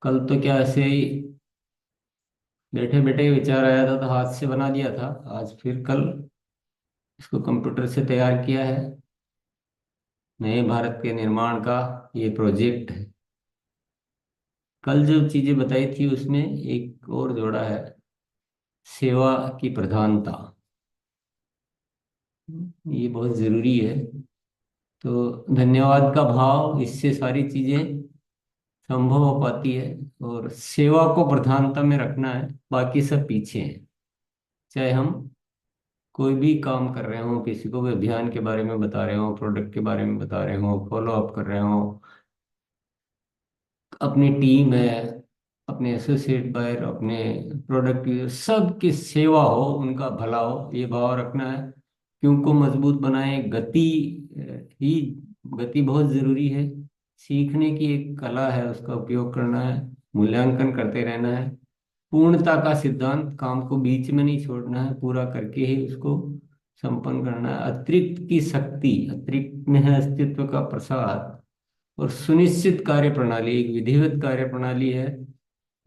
कल तो क्या ऐसे ही बैठे बैठे विचार आया था तो हाथ से बना दिया था। आज फिर कल इसको कंप्यूटर से तैयार किया है। नए भारत के निर्माण का ये प्रोजेक्ट है। कल जो चीजें बताई थी उसमें एक और जोड़ा है, सेवा की प्रधानता। ये बहुत जरूरी है। तो धन्यवाद का भाव, इससे सारी चीजें संभव हो पाती है। और सेवा को प्रधानता में रखना है, बाकी सब पीछे है। चाहे हम कोई भी काम कर रहे हो, किसी को भी अभियान के बारे में बता रहे हो, प्रोडक्ट के बारे में बता रहे हो, फॉलो अप कर रहे हो, अपनी टीम है, अपने एसोसिएट बायर, अपने प्रोडक्ट यूजर, सबकी सेवा हो, उनका भला हो, ये भाव रखना है कि उनको मजबूत बनाए। ही गति बहुत जरूरी है। सीखने की एक कला है, उसका उपयोग करना है, मूल्यांकन करते रहना है। पूर्णता का सिद्धांत, काम को बीच में नहीं छोड़ना है, पूरा करके ही उसको संपन्न करना है। अतिरिक्त की शक्ति, अतिरिक्त में है अस्तित्व का प्रसाद। और सुनिश्चित कार्य प्रणाली, एक विधिवत कार्य प्रणाली है,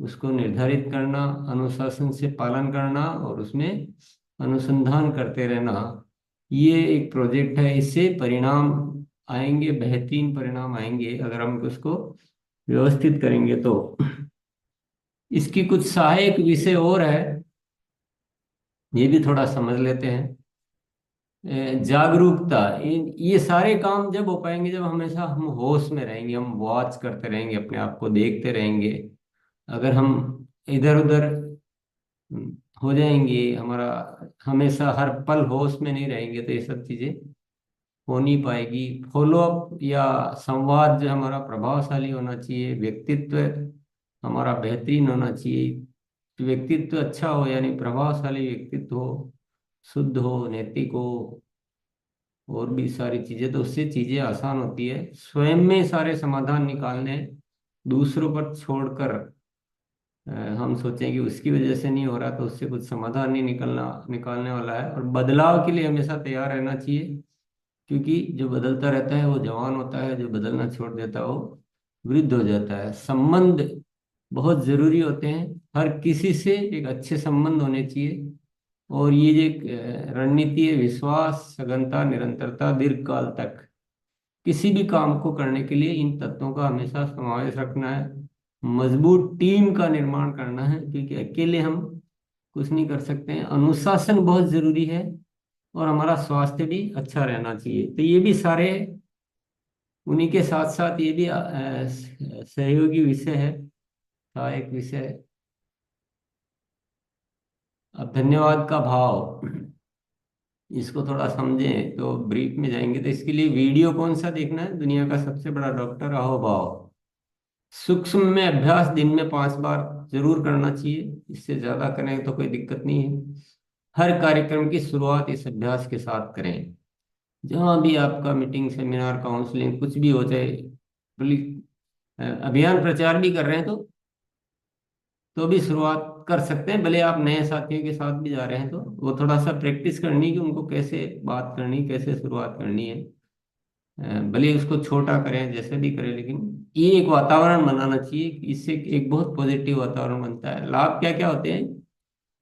उसको निर्धारित करना, अनुशासन से पालन करना और उसमें अनुसंधान करते रहना। ये एक प्रोजेक्ट है। इससे परिणाम आएंगे, बेहतरीन परिणाम आएंगे अगर हम उसको व्यवस्थित करेंगे तो। इसकी कुछ सहायक विषय और है, ये भी थोड़ा समझ लेते हैं। जागरूकता, ये सारे काम जब हो पाएंगे जब हमेशा हम होश में रहेंगे, हम वॉच करते रहेंगे, अपने आप को देखते रहेंगे। अगर हम इधर उधर हो जाएंगे, हमारा हमेशा हर पल होश में नहीं रहेंगे, तो ये सब चीजें हो नहीं पाएगी। फॉलो अप या संवाद जो हमारा प्रभावशाली होना चाहिए, व्यक्तित्व हमारा बेहतरीन होना चाहिए। व्यक्तित्व अच्छा हो, यानी प्रभावशाली व्यक्तित्व हो, शुद्ध हो, नैतिक हो, और भी सारी चीजें, तो उससे चीजें आसान होती है। स्वयं में सारे समाधान निकालने, दूसरों पर छोड़कर हम सोचें कि उसकी वजह से नहीं हो रहा तो उससे कुछ समाधान नहीं निकालने वाला है। और बदलाव के लिए हमेशा तैयार रहना चाहिए, क्योंकि जो बदलता रहता है वो जवान होता है, जो बदलना छोड़ देता है वो वृद्ध हो जाता है। संबंध बहुत जरूरी होते हैं, हर किसी से एक अच्छे संबंध होने चाहिए। और ये जो एक रणनीति है, विश्वास, सघनता, निरंतरता, दीर्घकाल तक, किसी भी काम को करने के लिए इन तत्वों का हमेशा समावेश रखना है। मजबूत टीम का निर्माण करना है, क्योंकि अकेले हम कुछ नहीं कर सकते हैं। अनुशासन बहुत जरूरी है, और हमारा स्वास्थ्य भी अच्छा रहना चाहिए। तो ये भी सारे, उन्हीं के साथ साथ ये भी सहयोगी विषय है, सहायक विषय। अब धन्यवाद का भाव, इसको थोड़ा समझें तो ब्रीफ में जाएंगे। तो इसके लिए वीडियो कौन सा देखना है, दुनिया का सबसे बड़ा डॉक्टर अहोभाव। सूक्ष्म में अभ्यास दिन में 5 बार जरूर करना चाहिए, इससे ज्यादा करें तो कोई दिक्कत नहीं है। हर कार्यक्रम की शुरुआत इस अभ्यास के साथ करें। जहाँ भी आपका मीटिंग, सेमिनार, काउंसलिंग कुछ भी हो जाए, बल्कि अभियान प्रचार भी कर रहे हैं तो भी शुरुआत कर सकते हैं। भले आप नए साथियों के साथ भी जा रहे हैं तो वो थोड़ा सा प्रैक्टिस करनी कि उनको कैसे बात करनी, कैसे शुरुआत करनी है। भले उसको छोटा करें, जैसे भी करें, लेकिन ये एक वातावरण बनाना चाहिए कि इससे एक बहुत पॉजिटिव वातावरण बनता है। लाभ क्या क्या होते हैं,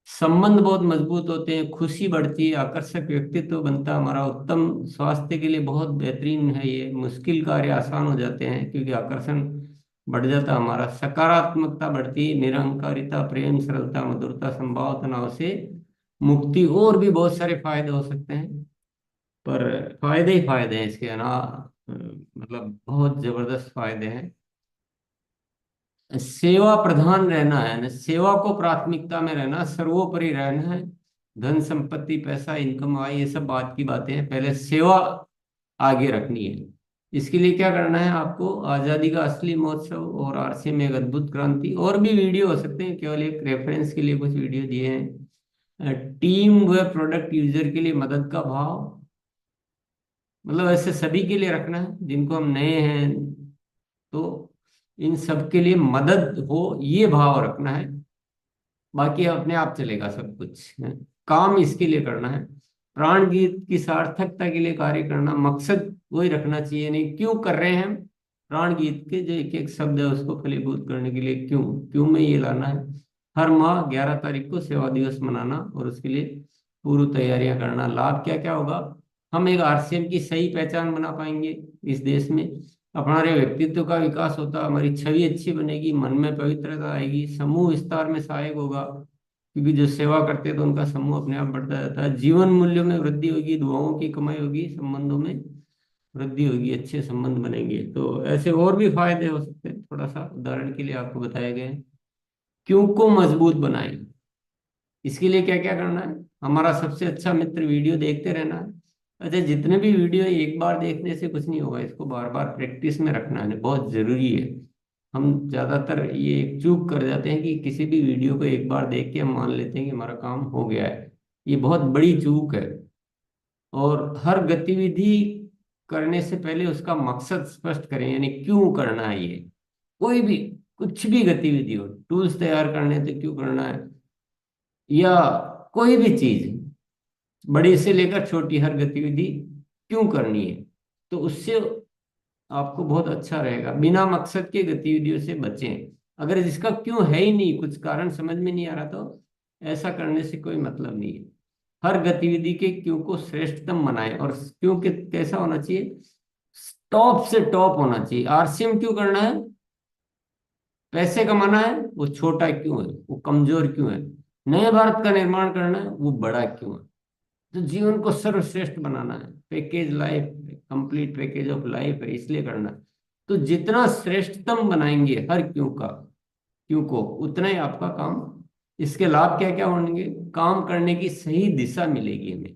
संबंध बहुत मजबूत होते हैं, खुशी बढ़ती है, आकर्षक व्यक्तित्व बनता है हमारा, उत्तम स्वास्थ्य के लिए बहुत बेहतरीन है ये, मुश्किल कार्य आसान हो जाते हैं क्योंकि आकर्षण बढ़ जाता है हमारा, सकारात्मकता बढ़ती है, निरहंकारिता, प्रेम, सरलता, मधुरता, संभाव, तनाव से मुक्ति, और भी बहुत सारे फायदे हो सकते हैं। पर फायदे ही फायदे हैं इसके ना, मतलब बहुत जबरदस्त फायदे हैं। सेवा प्रधान रहना है ना, सेवा को प्राथमिकता में रहना, सर्वोपरि रहना है। धन संपत्ति, पैसा, इनकम, आय, ये सब बात की बातें हैं, पहले सेवा आगे रखनी है। इसके लिए क्या करना है आपको, आजादी का असली महोत्सव और आरसी में एक अद्भुत क्रांति, और भी वीडियो हो सकते हैं, केवल एक रेफरेंस के लिए कुछ वीडियो दिए हैं। टीम व प्रोडक्ट यूजर के लिए मदद का भाव, मतलब ऐसे सभी के लिए रखना है, जिनको हम नए हैं तो इन सब के लिए मदद हो, ये भाव रखना है। बाकी अपने आप चलेगा सब कुछ है। काम इसके लिए करना है, प्राण गीत की सार्थकता के लिए कार्य करना, मकसद वही रखना चाहिए, नहीं क्यों कर रहे हैं हम, प्राण गीत के जो एक एक शब्द है उसको फलीभूत करने के लिए क्यों, क्यों में ये लाना है। हर माह 11 तारीख को सेवा दिवस मनाना और उसके लिए पूर्व तैयारियां करना। लाभ क्या क्या होगा, हम एक आरसीएम की सही पहचान बना पाएंगे इस देश में। हमारे व्यक्तित्व का विकास होता, हमारी छवि अच्छी बनेगी, मन में पवित्रता आएगी, समूह विस्तार में सहायक होगा, क्योंकि जो सेवा करते हैं तो उनका समूह अपने आप बढ़ता जाता है। जीवन मूल्यों में वृद्धि होगी, दुआओं की कमाई होगी, संबंधों में वृद्धि होगी, अच्छे संबंध बनेंगे। तो ऐसे और भी फायदे हो सकते हैं, थोड़ा सा उदाहरण के लिए आपको बताए गए हैं। क्यों को मजबूत बनाएं, इसके लिए क्या क्या करना है। हमारा सबसे अच्छा मित्र वीडियो देखते रहना है। अच्छा, जितने भी वीडियो एक बार देखने से कुछ नहीं होगा, इसको बार बार प्रैक्टिस में रखना है, बहुत जरूरी है। हम ज्यादातर ये एक चूक कर जाते हैं कि किसी भी वीडियो को एक बार देख के हम मान लेते हैं कि हमारा काम हो गया है। ये बहुत बड़ी चूक है। और हर गतिविधि करने से पहले उसका मकसद स्पष्ट करें, यानी क्यों करना है ये। कोई भी, कुछ भी गतिविधि हो, टूल्स तैयार करने तो क्यों करना है, या कोई भी चीज, बड़ी से लेकर छोटी हर गतिविधि क्यों करनी है, तो उससे आपको बहुत अच्छा रहेगा। बिना मकसद के गतिविधियों से बचें। अगर जिसका क्यों है ही नहीं, कुछ कारण समझ में नहीं आ रहा, तो ऐसा करने से कोई मतलब नहीं है। हर गतिविधि के क्यों को श्रेष्ठतम बनाएं, और क्यों के कैसा होना चाहिए, टॉप से टॉप होना चाहिए। आरसीएम क्यों करना है, पैसे कमाना है, वो छोटा क्यों है, वो कमजोर क्यों है। नए भारत का निर्माण करना है, वो बड़ा क्यों है। तो जीवन को सर्वश्रेष्ठ बनाना है, package life, complete package of life है, इसलिए करना है। तो जितना श्रेष्ठतम बनाएंगे हर क्यों का, क्यों को, उतना ही आपका काम। इसके लाभ क्या क्या होंगे, काम करने की सही दिशा मिलेगी हमें,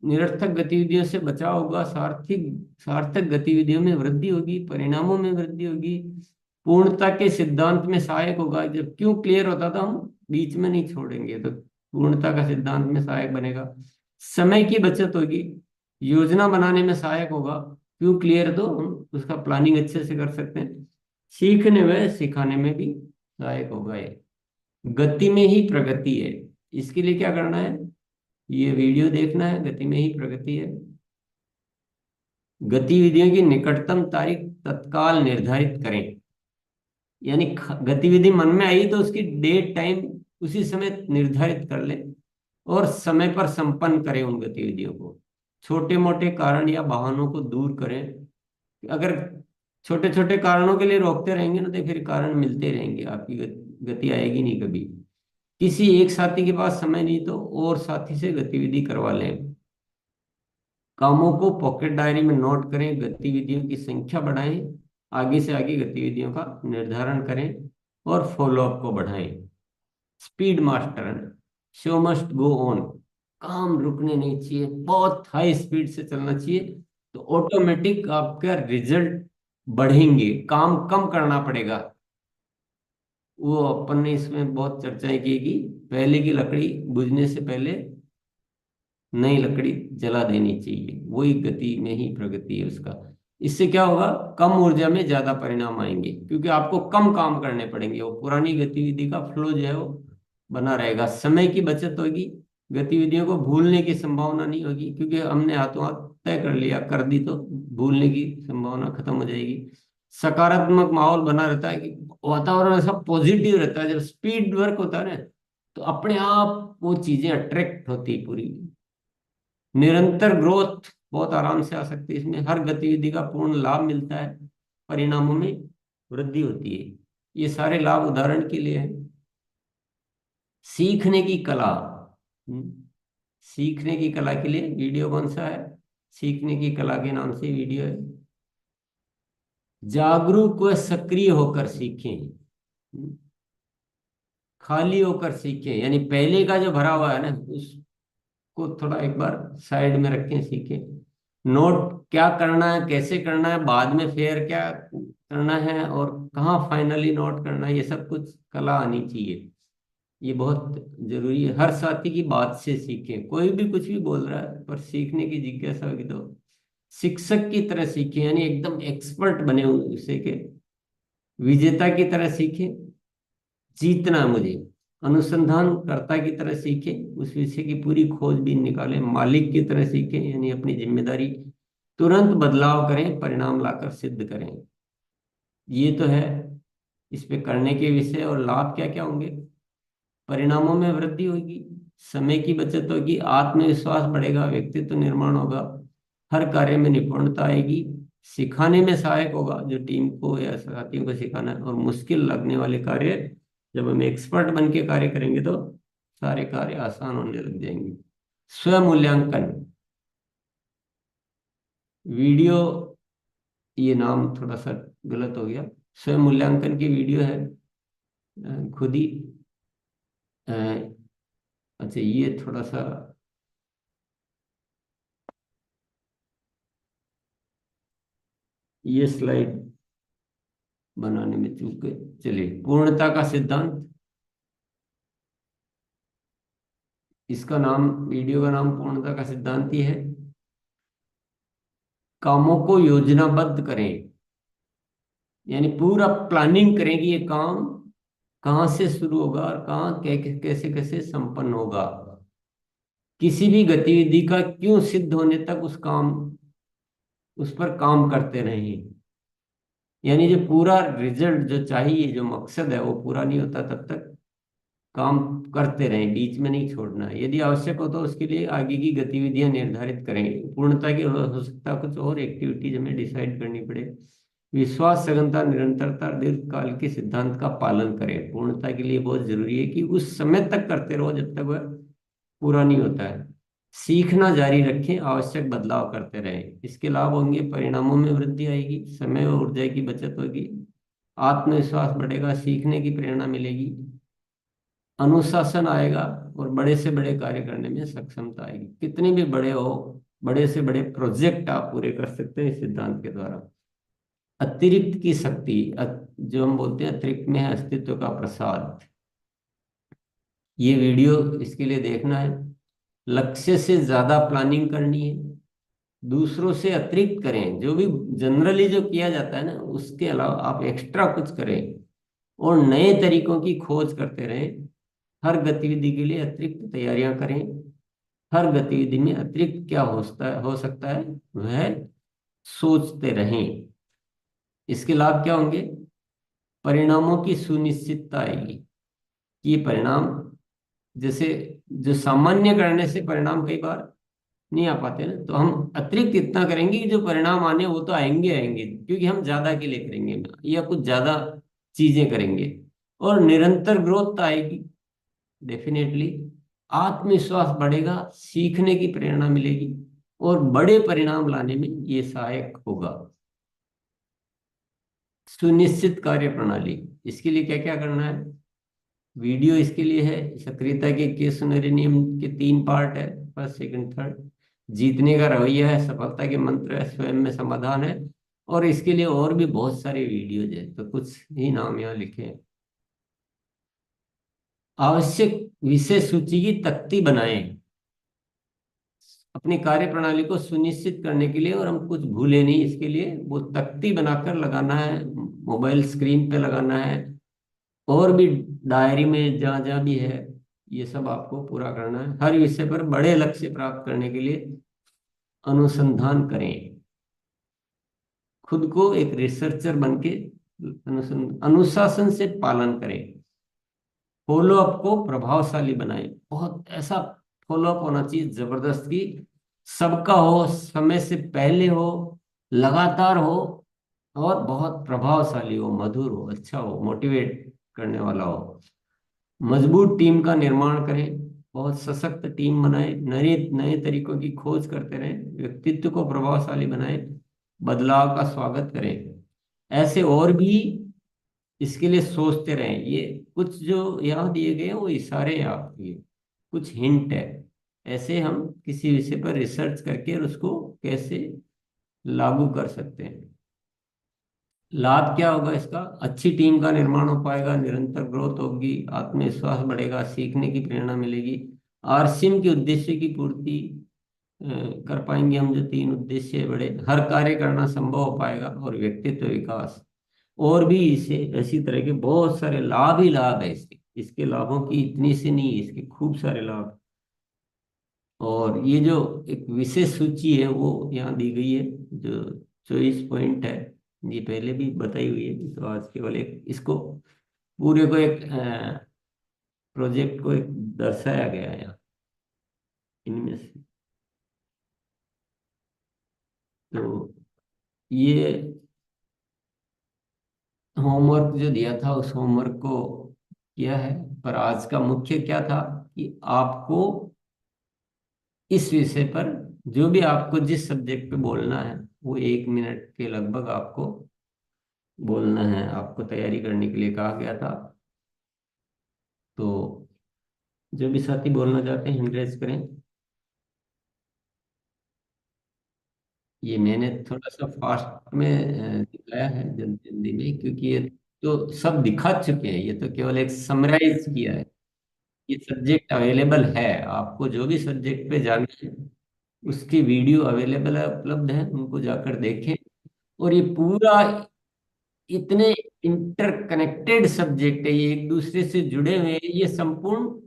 निरर्थक गतिविधियों से बचाव होगा, सार्थक सार्थक गतिविधियों में वृद्धि होगी, परिणामों में वृद्धि होगी, पूर्णता के सिद्धांत में सहायक होगा। जब क्यों क्लियर होता था, हम बीच में नहीं छोड़ेंगे, तो पूर्णता का सिद्धांत में सहायक बनेगा। समय की बचत होगी, योजना बनाने में सहायक होगा। क्यों क्लियर, तो हम उसका प्लानिंग अच्छे से कर सकते हैं। सीखने में सिखाने में भी सहायक होगा ये। गति में ही प्रगति है, इसके लिए क्या करना है, ये वीडियो देखना है, गति में ही प्रगति है। गतिविधियों की निकटतम तारीख तत्काल निर्धारित करें, यानी गतिविधि मन में आई तो उसकी डेट टाइम उसी समय निर्धारित कर लें, और समय पर संपन्न करें उन गतिविधियों को। छोटे मोटे कारण या बहानों को दूर करें। अगर छोटे छोटे कारणों के लिए रोकते रहेंगे ना, तो फिर कारण मिलते रहेंगे, आपकी गति आएगी नहीं कभी। किसी एक साथी के पास समय नहीं तो और साथी से गतिविधि करवा लें। कामों को पॉकेट डायरी में नोट करें, गतिविधियों की संख्या बढ़ाएं, आगे से आगे गतिविधियों का निर्धारण करें, और फॉलोअप को बढ़ाएं। Speed master, show must go on, काम रुकने नहीं चाहिए, बहुत हाई स्पीड से चलना चाहिए। तो ऑटोमेटिक आपका रिजल्ट बढ़ेंगे, काम कम करना पड़ेगा। वो अपन ने इसमें बहुत चर्चाएं की कि पहले की लकड़ी बुझने से पहले नई लकड़ी जला देनी चाहिए, वही गति में ही प्रगति है उसका। इससे क्या होगा, कम ऊर्जा में ज्यादा परिणाम आएंगे, क्योंकि आपको कम काम करने पड़ेंगे, वो पुरानी गतिविधि का फ्लो जो है वो बना रहेगा। समय की बचत होगी, गतिविधियों को भूलने की संभावना नहीं होगी, क्योंकि हमने हाथों हाथ तय कर लिया, कर दी, तो भूलने की संभावना खत्म हो जाएगी। सकारात्मक माहौल बना रहता है, कि वातावरण ऐसा पॉजिटिव रहता है। जब स्पीड वर्क होता है ना, तो अपने आप वो चीजें अट्रैक्ट होती पूरी। निरंतर ग्रोथ बहुत आराम से आ सकती है इसमें, हर गतिविधि का पूर्ण लाभ मिलता है, परिणामों में वृद्धि होती है। ये सारे लाभ उदाहरण के लिए है। सीखने की कला, सीखने की कला के लिए वीडियो कौन सा है, सीखने की कला के नाम से वीडियो है। जागरूक व सक्रिय होकर सीखें, खाली होकर सीखें, यानी पहले का जो भरा हुआ है ना, को थोड़ा एक बार साइड में रखें, सीखें। नोट क्या करना है, कैसे करना है, बाद में फिर क्या करना है, और कहाँ फाइनली नोट करना है, ये सब कुछ कला आनी चाहिए। ये बहुत जरूरी है। हर साथी की बात से सीखें, कोई भी कुछ भी बोल रहा है पर सीखने की जिज्ञासा होगी तो शिक्षक की तरह सीखें, यानी एकदम एक्सपर्ट बने उसे के, विजेता की तरह सीखें। जीतना है मुझे, अनुसंधानकर्ता की तरह सीखें, उस विषय की पूरी खोजबीन निकालें। मालिक की तरह सीखें, यानी अपनी जिम्मेदारी तुरंत बदलाव करें, परिणाम लाकर सिद्ध करें। ये तो है इस पे करने के विषय। और लाभ क्या क्या होंगे? परिणामों में वृद्धि होगी, समय की बचत होगी, आत्मविश्वास बढ़ेगा, व्यक्तित्व निर्माण होगा, हर कार्य में निपुणता आएगी, सिखाने में सहायक होगा, जो टीम को या साथियों को सिखाना है। और मुश्किल लगने वाले कार्य जब हम एक्सपर्ट बन के कार्य करेंगे तो सारे कार्य आसान होने लग जाएंगे। स्वयं मूल्यांकन वीडियो, ये नाम थोड़ा सा गलत हो गया। स्वयं मूल्यांकन की वीडियो है, खुद ही अ, अच्छा ये थोड़ा सा, ये स्लाइड बनाने में चूक गए। चलिए, पूर्णता का सिद्धांत, इसका नाम, वीडियो का नाम पूर्णता का सिद्धांत ही है। कामों को योजनाबद्ध करें, यानी पूरा प्लानिंग करें कि ये काम कहाँ से शुरू होगा और कहाँ कैसे कैसे संपन्न होगा। किसी भी गतिविधि का क्यों सिद्ध होने तक उस पर काम करते रहें। यानी जो पूरा रिजल्ट जो चाहिए, जो मकसद है, वो पूरा नहीं होता तब तक काम करते रहें, बीच में नहीं छोड़ना है। यदि आवश्यक हो तो उसके लिए आगे की गतिविधियां निर्धारित करें। पूर्णता की हो सकता है कुछ और एक्टिविटीज हमें डिसाइड करनी पड़े। विश्वास, सघनता, निरंतरता, दीर्घकाल के सिद्धांत का पालन करें। पूर्णता के लिए बहुत जरूरी है कि उस समय तक करते रहो जब तक वह पूरा नहीं होता है। सीखना जारी रखें, आवश्यक बदलाव करते रहें। इसके लाभ होंगे, परिणामों में वृद्धि आएगी, समय और ऊर्जा की बचत होगी, आत्मविश्वास बढ़ेगा, सीखने की प्रेरणा मिलेगी, अनुशासन आएगा, और बड़े से बड़े कार्य करने में सक्षमता आएगी। कितने भी बड़े हो, बड़े से बड़े प्रोजेक्ट आप पूरे कर सकते हैं इस सिद्धांत के द्वारा। अतिरिक्त की शक्ति, जो हम बोलते हैं अतिरिक्त में है अस्तित्व का प्रसाद। ये वीडियो इसके लिए देखना है। लक्ष्य से ज्यादा प्लानिंग करनी है, दूसरों से अतिरिक्त करें। जो भी जनरली जो किया जाता है ना, उसके अलावा आप एक्स्ट्रा कुछ करें और नए तरीकों की खोज करते रहें। हर गतिविधि के लिए अतिरिक्त तैयारियां करें। हर गतिविधि में अतिरिक्त क्या हो सकता है वह सोचते रहें। इसके लाभ क्या होंगे? परिणामों की सुनिश्चितता आएगी कि ये परिणाम, जैसे जो सामान्य करने से परिणाम कई बार नहीं आ पाते ना, तो हम अतिरिक्त इतना करेंगे कि जो परिणाम आने वो तो आएंगे आएंगे, क्योंकि हम ज्यादा के लिए करेंगे या कुछ ज्यादा चीजें करेंगे। और निरंतर ग्रोथ आएगी डेफिनेटली। आत्मविश्वास बढ़ेगा, सीखने की प्रेरणा मिलेगी, और बड़े परिणाम लाने में ये सहायक होगा। सुनिश्चित कार्य प्रणाली, इसके लिए क्या क्या करना है? वीडियो इसके लिए है। सक्रियता के केस सुनहरे नियम के 3 पार्ट है, फर्स्ट सेकंड थर्ड। जीतने का रवैया है, सफलता के मंत्र है, स्वयं में समाधान है। और इसके लिए और भी बहुत सारे वीडियोज है, तो कुछ ही नाम यहाँ लिखे हैं। आवश्यक विषय सूची की तख्ती बनाएं अपनी कार्य प्रणाली को सुनिश्चित करने के लिए, और हम कुछ भूले नहीं इसके लिए। वो तख्ती बनाकर लगाना है, मोबाइल स्क्रीन पे लगाना है, और भी डायरी में जहाँ जहाँ भी है, ये सब आपको पूरा करना है। हर विषय पर बड़े लक्ष्य प्राप्त करने के लिए अनुसंधान करें। खुद को एक रिसर्चर बन के अनुशासन से पालन करें। फॉलो अप को प्रभावशाली बनाएं, बहुत ऐसा फॉलो अप होना चाहिए जबरदस्त की सबका हो, समय से पहले हो, लगातार हो, और बहुत प्रभावशाली हो, मधुर हो, अच्छा हो, मोटिवेट करने वाला हो। मजबूत टीम का निर्माण करें, बहुत सशक्त टीम बनाएं, नए नए तरीकों की खोज करते रहें, व्यक्तित्व को प्रभावशाली बनाएं, बदलाव का स्वागत करें। ऐसे और भी इसके लिए सोचते रहें। ये कुछ जो यहाँ दिए गए हैं वो इशारे हैं आपके लिए, कुछ हिंट है। ऐसे हम किसी विषय पर रिसर्च करके और उसको कैसे लागू कर सकते हैं। लाभ क्या होगा इसका? अच्छी टीम का निर्माण हो पाएगा, निरंतर ग्रोथ होगी, आत्मविश्वास बढ़ेगा, सीखने की प्रेरणा मिलेगी, आरसीएम के उद्देश्य की पूर्ति अ, कर पाएंगे हम। जो 3 उद्देश्य बड़े, हर कार्य करना संभव हो पाएगा, और व्यक्तित्व विकास। और भी इसे इसी तरह के बहुत सारे लाभ ही लाभ है इसके। इसके लाभों की इतनी से नहीं, इसके खूब सारे लाभ। और ये जो एक विशेष सूची है वो यहाँ दी गई है, जो 24 पॉइंट है। ये पहले भी बताई हुई है, तो आज केवल एक इसको पूरे को एक प्रोजेक्ट को एक दर्शाया गया है यहाँ इनमें से। तो ये होमवर्क जो दिया था उस होमवर्क को किया है। पर आज का मुख्य क्या था कि आपको इस विषय पर जो भी आपको जिस सब्जेक्ट पे बोलना है वो 1 मिनट के लगभग आपको बोलना है, आपको तैयारी करने के लिए कहा गया था। तो जो भी साथी बोलना चाहते हैं हैंड रेज करें। ये मैंने थोड़ा सा फास्ट में दिखाया है, जल्दी जल्दी में, क्योंकि ये तो सब दिखा चुके हैं, ये तो केवल एक समराइज किया है। ये सब्जेक्ट अवेलेबल है, आपको जो भी सब्जेक्ट पे जाना है उसकी वीडियो अवेलेबल है, उपलब्ध है, उनको जाकर देखें। और ये पूरा इतने इंटरकनेक्टेड सब्जेक्ट है, ये एक दूसरे से जुड़े हुए हैं, ये संपूर्ण